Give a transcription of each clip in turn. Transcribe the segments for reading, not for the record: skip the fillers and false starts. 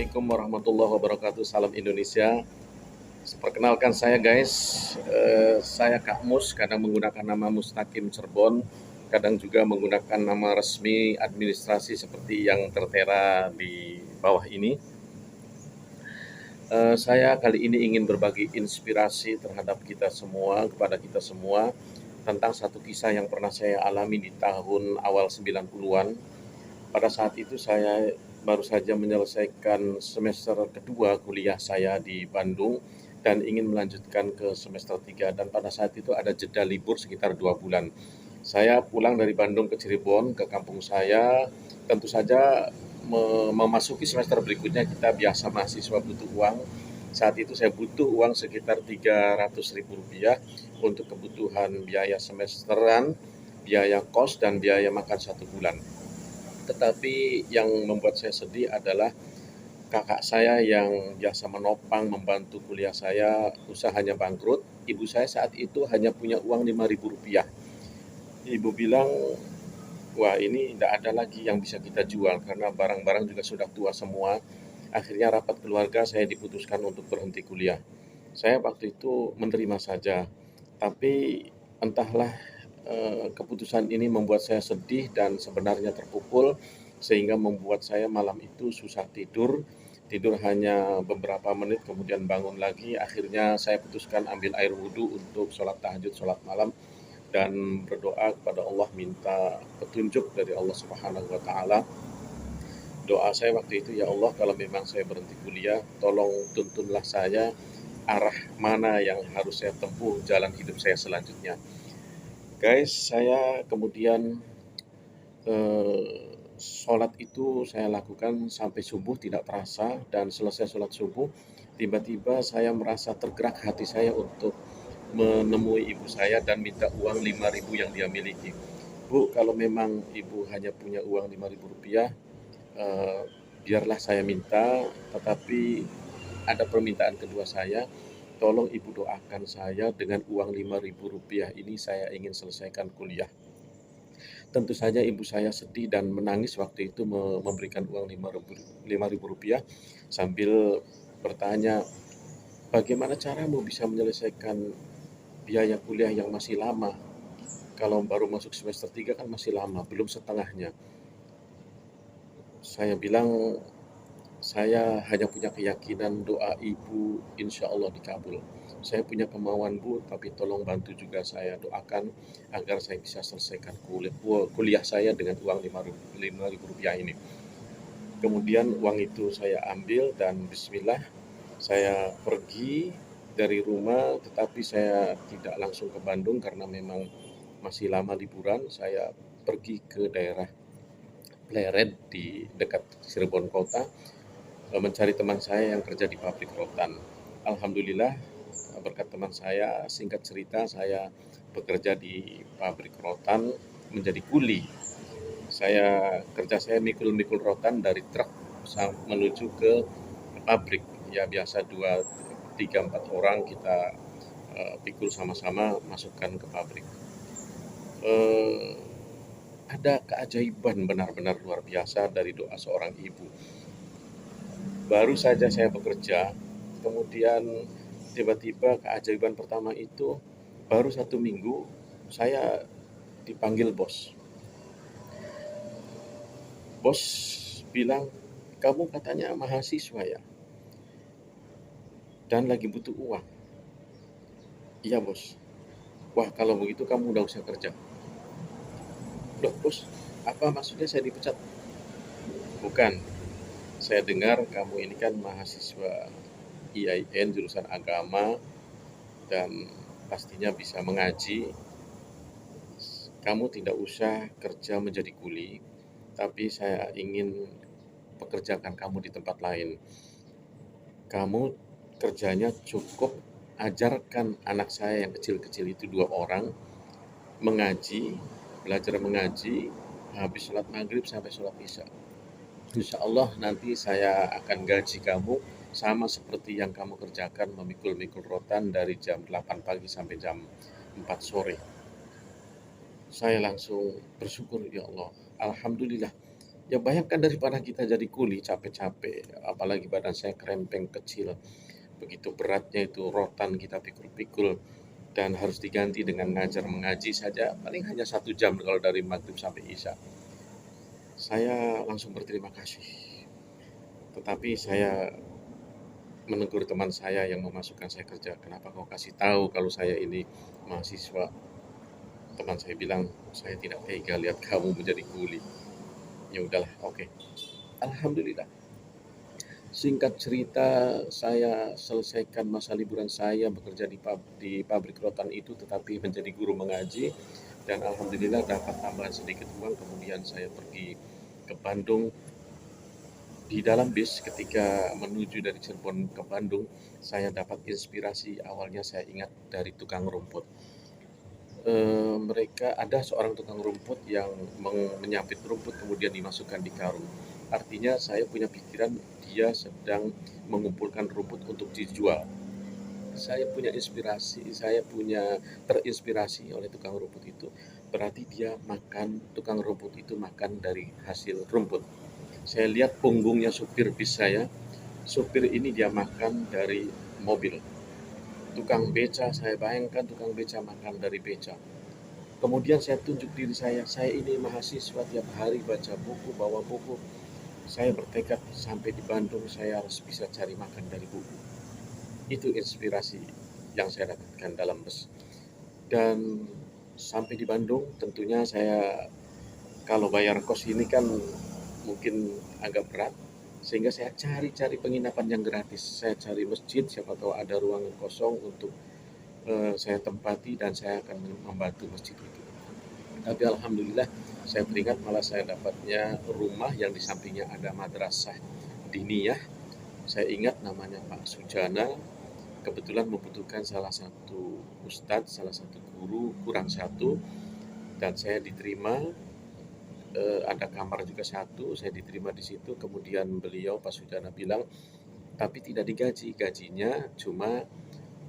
Assalamualaikum warahmatullahi wabarakatuh. Salam Indonesia. Perkenalkan saya guys, saya Kak Mus, kadang menggunakan nama Mustaqim Cirebon, kadang juga menggunakan nama resmi administrasi seperti yang tertera di bawah ini. Saya kali ini ingin berbagi inspirasi terhadap kita semua, kepada kita semua, tentang satu kisah yang pernah saya alami di tahun awal 90-an. Pada saat itu saya baru saja menyelesaikan semester kedua kuliah saya di Bandung dan ingin melanjutkan ke semester 3 dan pada saat itu ada jeda libur sekitar 2 bulan. Saya pulang dari Bandung ke Cirebon, ke kampung saya, tentu saja memasuki semester berikutnya kita biasa mahasiswa butuh uang. Saat itu saya butuh uang sekitar Rp300.000 untuk kebutuhan biaya semesteran, biaya kos, dan biaya makan 1 bulan. Tetapi yang membuat saya sedih adalah kakak saya yang biasa menopang membantu kuliah saya usahanya bangkrut. Ibu saya saat itu hanya punya uang Rp5.000. Ibu bilang, wah ini tidak ada lagi yang bisa kita jual karena barang-barang juga sudah tua semua. Akhirnya rapat keluarga saya diputuskan untuk berhenti kuliah. Saya waktu itu menerima saja, tapi entahlah, keputusan ini membuat saya sedih dan sebenarnya terpukul, sehingga membuat saya malam itu susah tidur. Tidur hanya beberapa menit kemudian bangun lagi. Akhirnya saya putuskan ambil air wudhu untuk sholat tahajud, sholat malam, dan berdoa kepada Allah, minta petunjuk dari Allah Subhanahu wa Ta'ala. Doa saya waktu itu, ya Allah, kalau memang saya berhenti kuliah, tolong tuntunlah saya arah mana yang harus saya tempuh jalan hidup saya selanjutnya. Guys, saya kemudian sholat itu saya lakukan sampai subuh tidak terasa, dan selesai sholat subuh tiba-tiba saya merasa tergerak hati saya untuk menemui ibu saya dan minta uang 5.000 yang dia miliki. Bu, kalau memang ibu hanya punya uang Rp5.000, biarlah saya minta, tetapi ada permintaan kedua saya, tolong ibu doakan saya dengan uang Rp5.000 ini, saya ingin selesaikan kuliah. Tentu saja ibu saya sedih dan menangis waktu itu memberikan uang Rp5.000 sambil bertanya, bagaimana caramu bisa menyelesaikan biaya kuliah yang masih lama? Kalau baru masuk semester 3 kan masih lama, belum setengahnya. Saya bilang, saya hanya punya keyakinan doa ibu insya Allah dikabul. Saya punya kemauan bu, tapi tolong bantu juga saya doakan agar saya bisa selesaikan kuliah saya dengan uang Rp5.000 ini. Kemudian uang itu saya ambil dan bismillah saya pergi dari rumah, tetapi saya tidak langsung ke Bandung karena memang masih lama liburan. Saya pergi ke daerah Pleret di dekat Cirebon Kota, mencari teman saya yang kerja di pabrik rotan. Alhamdulillah, berkat teman saya, singkat cerita, saya bekerja di pabrik rotan menjadi kuli. Saya mikul-mikul rotan dari truk menuju ke pabrik. Ya biasa 2, 3, 4 orang kita pikul sama-sama masukkan ke pabrik. Ada keajaiban benar-benar luar biasa dari doa seorang ibu. Baru saja saya bekerja, kemudian tiba-tiba keajaiban pertama itu, baru 1 minggu saya dipanggil bos. Bos bilang, kamu katanya mahasiswa ya, dan lagi butuh uang. Iya bos. Wah kalau begitu kamu udah usah kerja. Loh bos, apa maksudnya saya dipecat? Bukan, saya dengar kamu ini kan mahasiswa IAIN jurusan agama dan pastinya bisa mengaji. Kamu tidak usah kerja menjadi kuli, tapi saya ingin pekerjakan kamu di tempat lain. Kamu kerjanya cukup ajarkan anak saya yang kecil-kecil itu 2 orang mengaji, belajar mengaji, habis sholat maghrib sampai sholat isya. Insya Allah nanti saya akan gaji kamu sama seperti yang kamu kerjakan memikul-mikul rotan dari jam 8 pagi sampai jam 4 sore. Saya langsung bersyukur, ya Allah, Alhamdulillah, Ya bayangkan daripada kita jadi kuli capek-capek, apalagi badan saya krempeng kecil, begitu beratnya itu rotan kita pikul-pikul dan harus diganti dengan ngajar mengaji saja paling hanya 1 jam kalau dari maghrib sampai isya. Saya langsung berterima kasih. Tetapi saya menegur teman saya yang memasukkan saya kerja, kenapa kau kasih tahu kalau saya ini mahasiswa? Teman saya bilang, saya tidak tega lihat kamu menjadi kuli. Ya udahlah, oke. Alhamdulillah. Singkat cerita, saya selesaikan masa liburan saya bekerja di pabrik rotan itu, tetapi menjadi guru mengaji, dan alhamdulillah dapat tambahan sedikit uang. Kemudian saya pergi ke Bandung. Di dalam bis ketika menuju dari Cirebon ke Bandung, saya dapat inspirasi. Awalnya saya ingat dari tukang rumput. Mereka ada seorang tukang rumput yang menyapit rumput kemudian dimasukkan di karung. Artinya saya punya pikiran dia sedang mengumpulkan rumput untuk dijual. Saya punya inspirasi, saya punya terinspirasi oleh tukang rumput itu. Berarti dia makan, tukang rumput itu makan dari hasil rumput. Saya lihat punggungnya supir bis saya, supir ini dia makan dari mobil. Tukang beca, saya bayangkan tukang beca makan dari beca. Kemudian saya tunjuk diri saya ini mahasiswa tiap hari baca buku, bawa buku. Saya bertekad sampai di Bandung saya harus bisa cari makan dari buku. Itu inspirasi yang saya dapatkan dalam bus. Dan sampai di Bandung tentunya saya kalau bayar kos ini kan mungkin agak berat, sehingga saya cari-cari penginapan yang gratis. Saya cari masjid, siapa tahu ada ruangan kosong untuk saya tempati dan saya akan membantu masjid itu. Tapi alhamdulillah saya teringat malah saya dapatnya rumah yang di sampingnya ada madrasah diniyah. Saya ingat namanya Pak Sujana, kebetulan membutuhkan salah satu ustadz, salah satu guru kurang satu, dan saya diterima. Ada kamar juga satu, saya diterima di situ. Kemudian beliau Pak Sujana bilang, tapi tidak digaji, gajinya cuma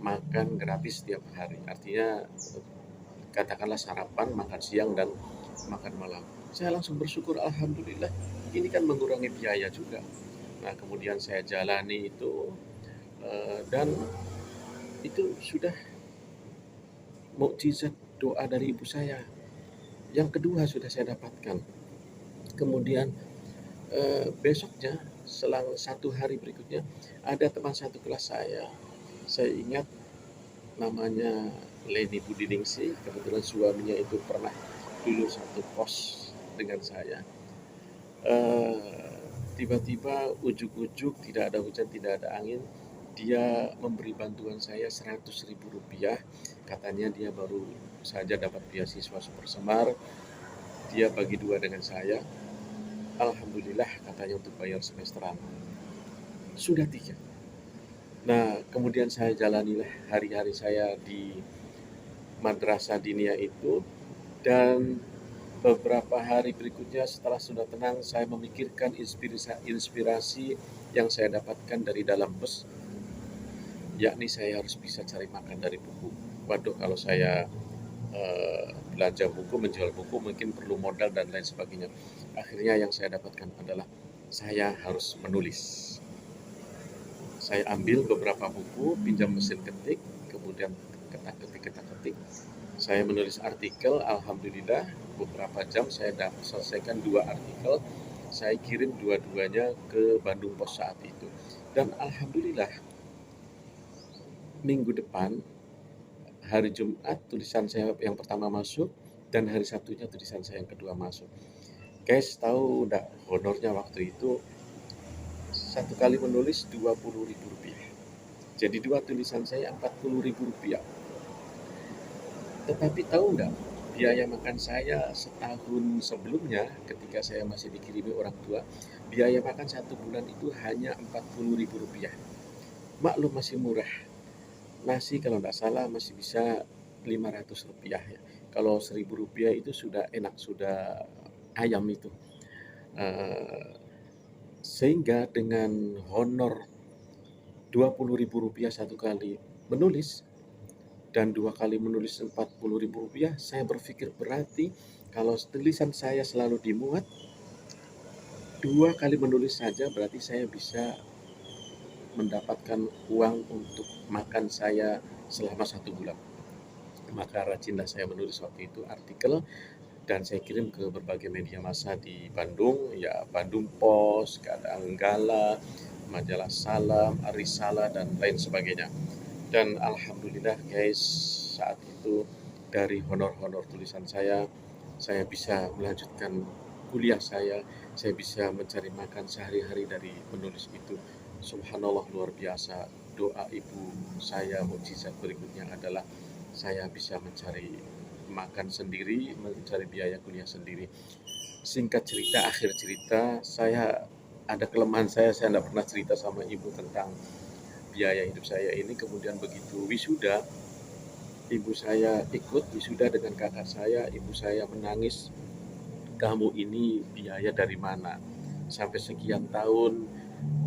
makan gratis setiap hari. Artinya katakanlah sarapan, makan siang, dan makan malam. Saya langsung bersyukur, alhamdulillah, ini kan mengurangi biaya juga. Nah, kemudian saya jalani itu, dan itu sudah mukjizat doa dari ibu saya. Yang kedua sudah saya dapatkan. Kemudian besoknya, selang 1 hari berikutnya, ada teman satu kelas saya ingat namanya Leni Budiningsih, kebetulan suaminya itu pernah dulu satu kos dengan saya. Tiba-tiba ujuk-ujuk tidak ada hujan, tidak ada angin, dia memberi bantuan saya 100.000 rupiah. Katanya dia baru saja dapat beasiswa Super Semar, dia bagi dua dengan saya. Alhamdulillah katanya untuk bayar semesteran. Sudah 3. Nah, kemudian saya jalanilah hari-hari saya di madrasah diniyah itu, dan beberapa hari berikutnya setelah sudah tenang, saya memikirkan inspirasi yang saya dapatkan dari dalam bus, yakni saya harus bisa cari makan dari buku. Waduh, kalau saya belanja buku, menjual buku, mungkin perlu modal dan lain sebagainya. Akhirnya yang saya dapatkan adalah saya harus menulis. Saya ambil beberapa buku, pinjam mesin ketik, kemudian ketik. Saya menulis artikel, alhamdulillah beberapa jam saya dapat selesaikan 2 artikel. Saya kirim dua-duanya ke Bandung Pos saat itu. Dan alhamdulillah minggu depan, hari Jumat, tulisan saya yang pertama masuk, dan hari Sabtunya tulisan saya yang kedua masuk. Guys, tahu enggak honornya waktu itu? Satu kali menulis 20.000 rupiah. Jadi 2 tulisan saya 40.000 rupiah. Tetapi tahu nggak, biaya makan saya setahun sebelumnya ketika saya masih dikirimi orang tua, biaya makan 1 bulan itu hanya 40.000 rupiah. Maklum masih murah. Nasi kalau nggak salah masih bisa 500 rupiah ya. Kalau 1.000 rupiah itu sudah enak, sudah ayam itu. Sehingga dengan honor 20.000 rupiah satu kali menulis, dan 2 kali menulis 40.000 rupiah, saya berpikir berarti kalau tulisan saya selalu dimuat, 2 kali menulis saja berarti saya bisa mendapatkan uang untuk makan saya selama 1 bulan. Maka rajinlah saya menulis waktu itu artikel dan saya kirim ke berbagai media massa di Bandung, ya Bandung Post, Kadang Gala, Majalah Salam, Arisala, dan lain sebagainya. Dan alhamdulillah guys, saat itu dari honor-honor tulisan saya bisa melanjutkan kuliah saya bisa mencari makan sehari-hari dari menulis itu. Subhanallah, luar biasa. Doa ibu saya, mukjizat berikutnya adalah saya bisa mencari makan sendiri, mencari biaya kuliah sendiri. Singkat cerita, akhir cerita, saya ada kelemahan saya tidak pernah cerita sama ibu tentang biaya hidup saya ini. Kemudian begitu wisuda, ibu saya ikut wisuda dengan kakak saya, ibu saya menangis, kamu ini biaya dari mana? Sampai sekian tahun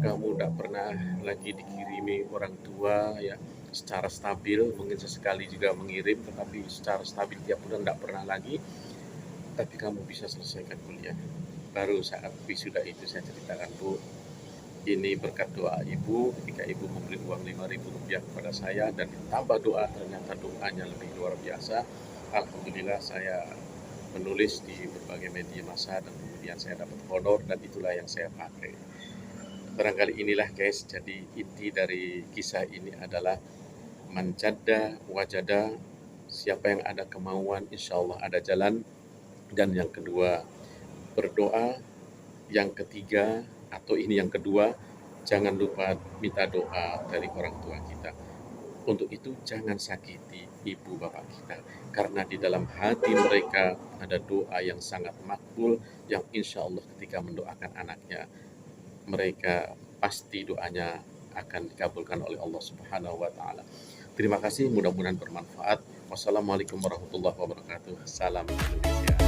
kamu tidak pernah lagi dikirimi orang tua ya secara stabil, mungkin sesekali juga mengirim, tetapi secara stabil tiap bulan tidak pernah lagi. Tapi kamu bisa selesaikan kuliah. Baru saat wisuda itu saya ceritakan, Bu, ini berkat doa ibu ketika ibu memberi uang Rp5.000 kepada saya dan tambah doa, ternyata doanya lebih luar biasa. Alhamdulillah saya menulis di berbagai media massa dan kemudian saya dapat honor dan itulah yang saya pakai. Barangkali inilah guys, jadi inti dari kisah ini adalah manjada wajada, siapa yang ada kemauan insya Allah ada jalan. Dan yang kedua, berdoa. Yang ketiga, atau ini yang kedua, jangan lupa minta doa dari orang tua kita. Untuk itu jangan sakiti ibu bapak kita, karena di dalam hati mereka ada doa yang sangat makbul, yang insya Allah ketika mendoakan anaknya, mereka pasti doanya akan dikabulkan oleh Allah Subhanahu wa Ta'ala. Terima kasih, mudah-mudahan bermanfaat. Wassalamualaikum warahmatullahi wabarakatuh. Salam Indonesia.